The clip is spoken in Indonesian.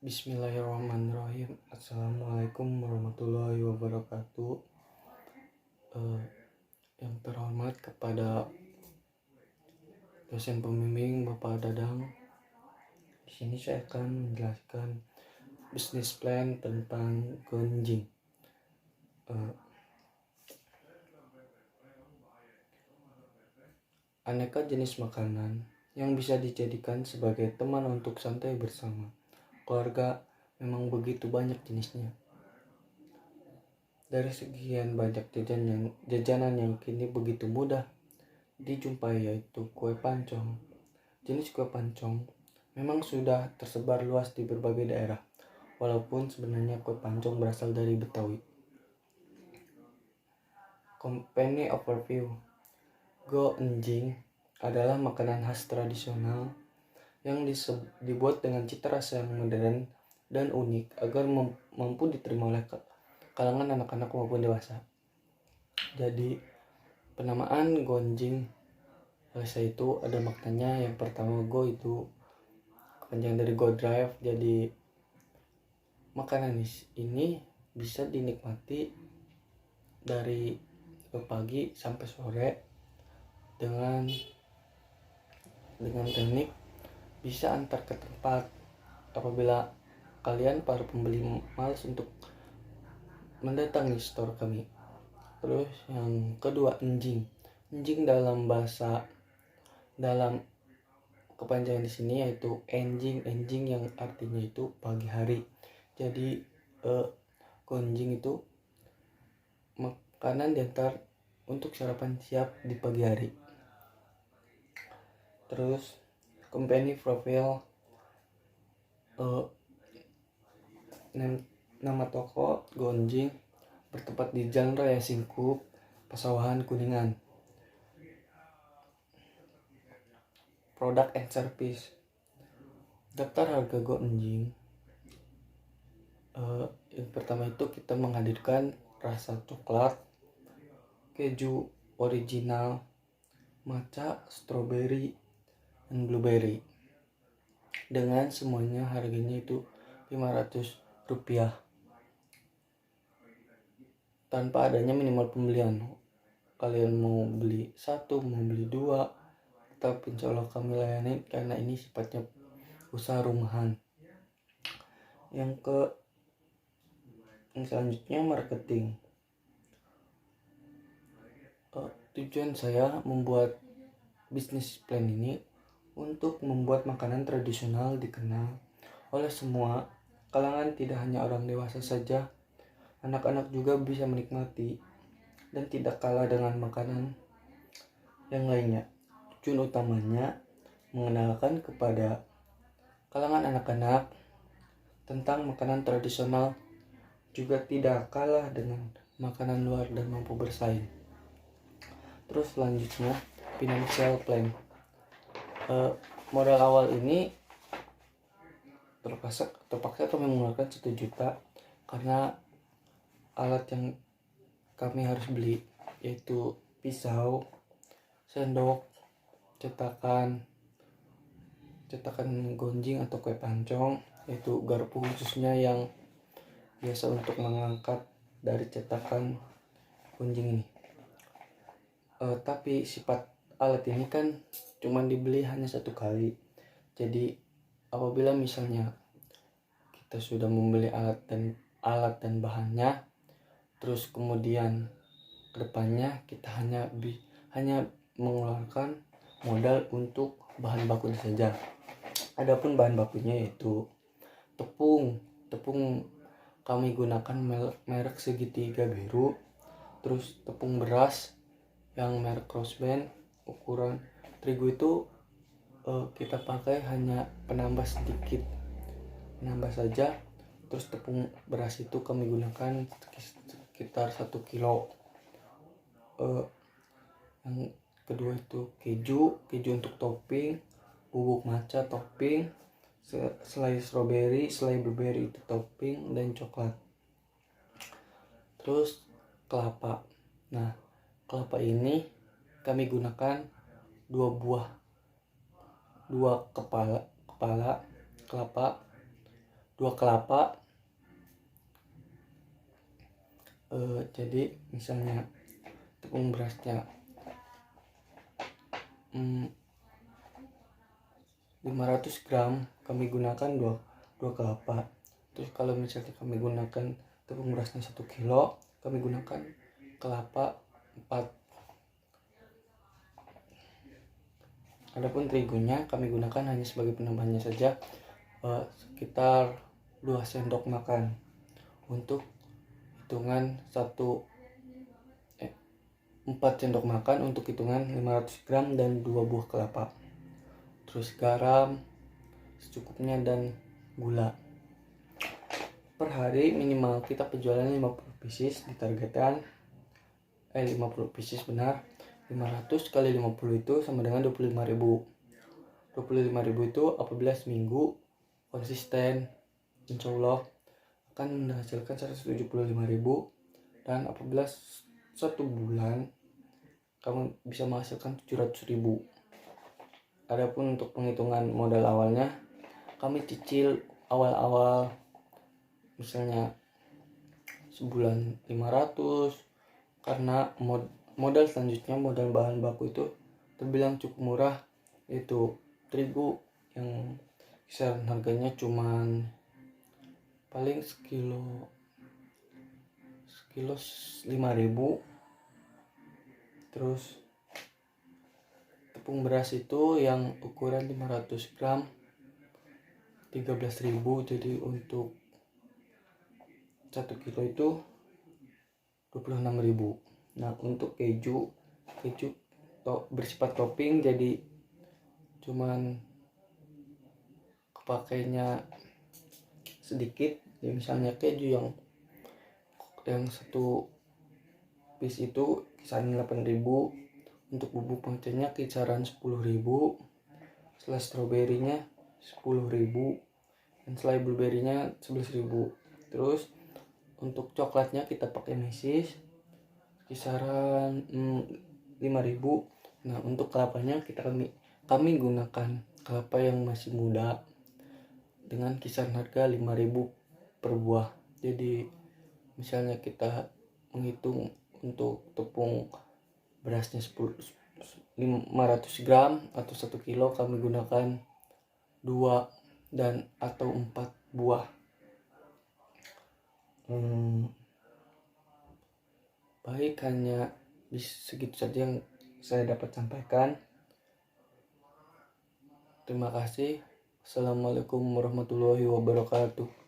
Bismillahirrahmanirrahim. Assalamualaikum warahmatullahi wabarakatuh. Yang terhormat kepada dosen pembimbing Bapak Dadang. Di sini saya akan menjelaskan bisnis plan tentang gonjing. Aneka jenis makanan yang bisa dijadikan sebagai teman untuk santai bersama keluarga memang begitu banyak jenisnya. Dari sekian banyak jajanan yang kini begitu mudah dijumpai, yaitu kue pancong. Jenis kue pancong memang sudah tersebar luas di berbagai daerah, walaupun sebenarnya kue pancong berasal dari Betawi. Company overview. Gonjing adalah makanan khas tradisional yang dibuat dengan cita rasa yang modern dan unik agar mampu diterima oleh kalangan anak-anak maupun dewasa. Jadi penamaan gonjing itu ada maknanya. Yang pertama, go itu kepanjangan dari go drive. Jadi makanan ini bisa dinikmati dari pagi sampai sore dengan teknik bisa antar ke tempat apabila kalian para pembeli malas untuk mendatangi store kami. Terus yang kedua, enjing dalam kepanjangan di sini yaitu enjing yang artinya itu pagi hari. Jadi gonjing itu makanan diantar untuk sarapan siap di pagi hari. Terus company profile, nama toko gonjing bertempat di Jalan Raya Singkup, Pasawahan, Kuningan. Product and service. Daftar harga gonjing. Yang pertama itu kita menghadirkan rasa coklat, keju original, matcha, strawberry, dan blueberry. Dengan semuanya harganya itu Rp500 tanpa adanya minimal pembelian. Kalian mau beli satu, mau beli dua, tapi insya Allah kami layani karena ini sifatnya usaha rumahan. Yang selanjutnya marketing. Tujuan saya membuat bisnis plan ini untuk membuat makanan tradisional dikenal oleh semua kalangan, tidak hanya orang dewasa saja, anak-anak juga bisa menikmati dan tidak kalah dengan makanan yang lainnya. Tujuan utamanya mengenalkan kepada kalangan anak-anak tentang makanan tradisional, juga tidak kalah dengan makanan luar dan mampu bersaing. Terus selanjutnya financial plan. Modal awal ini terpaksa kami mengeluarkan 1 juta karena alat yang kami harus beli yaitu pisau, sendok, cetakan gonjing atau kue pancong, yaitu garpu khususnya yang biasa untuk mengangkat dari cetakan gonjing ini. Tapi sifat alat ini kan cuma dibeli hanya 1 kali. Jadi apabila misalnya kita sudah membeli alat dan bahannya, terus kemudian kedepannya kita hanya mengeluarkan modal untuk bahan bakunya saja. Adapun bahan bakunya yaitu tepung kami gunakan merek segitiga biru. Terus tepung beras yang merek Crossband. Ukuran terigu itu kita pakai hanya penambah sedikit, penambah saja. Terus tepung beras itu kami gunakan sekitar 1 kilo. Yang kedua itu keju untuk topping, bubuk matcha topping, selai strawberry, selai blueberry itu topping, dan coklat. Terus kelapa. Nah, kelapa ini kami gunakan 2 kepala kelapa 2 kelapa. Jadi misalnya tepung berasnya 500 gram, kami gunakan 2 kelapa. Terus kalau misalnya kami gunakan tepung berasnya 1 kilo, kami gunakan kelapa 4. Adapun terigunya kami gunakan hanya sebagai penambahnya saja, sekitar 2 sendok makan untuk hitungan 4 sendok makan untuk hitungan 500 gram dan 2 buah kelapa. Terus garam secukupnya dan gula. Per hari minimal kita penjualan 50 pieces, ditargetkan 50 pieces benar. 500 kali 50 itu sama dengan 25.000. 25.000 itu apabila seminggu konsisten, insya Allah akan menghasilkan 175.000, dan apabila 1 bulan kamu bisa menghasilkan 700.000. Adapun untuk penghitungan modal awalnya, kami cicil awal-awal misalnya sebulan 500, karena modal selanjutnya, modal bahan baku itu terbilang cukup murah, yaitu terigu yang kisaran harganya cuman paling sekilo 5.000. Terus tepung beras itu yang ukuran 500 gram 13.000, jadi untuk 1 kilo itu 26.000. Nah, untuk keju bersifat topping, jadi cuman kepakainya sedikit. Ya, misalnya keju yang 1 piece itu kisaran 8.000, untuk bubuk pengecanya kisaran 10.000, selai stroberinya 10.000, dan selai blueberry-nya 11.000. Terus untuk coklatnya kita pakai mesis kisaran 5.000. Nah, untuk kelapanya kami gunakan kelapa yang masih muda dengan kisaran harga 5.000 per buah. Jadi misalnya kita menghitung untuk tepung berasnya 500 gram atau 1 kilo, kami gunakan 2 dan atau 4 buah. Baik, hanya segitu saja yang saya dapat sampaikan. Terima kasih. Assalamualaikum warahmatullahi wabarakatuh.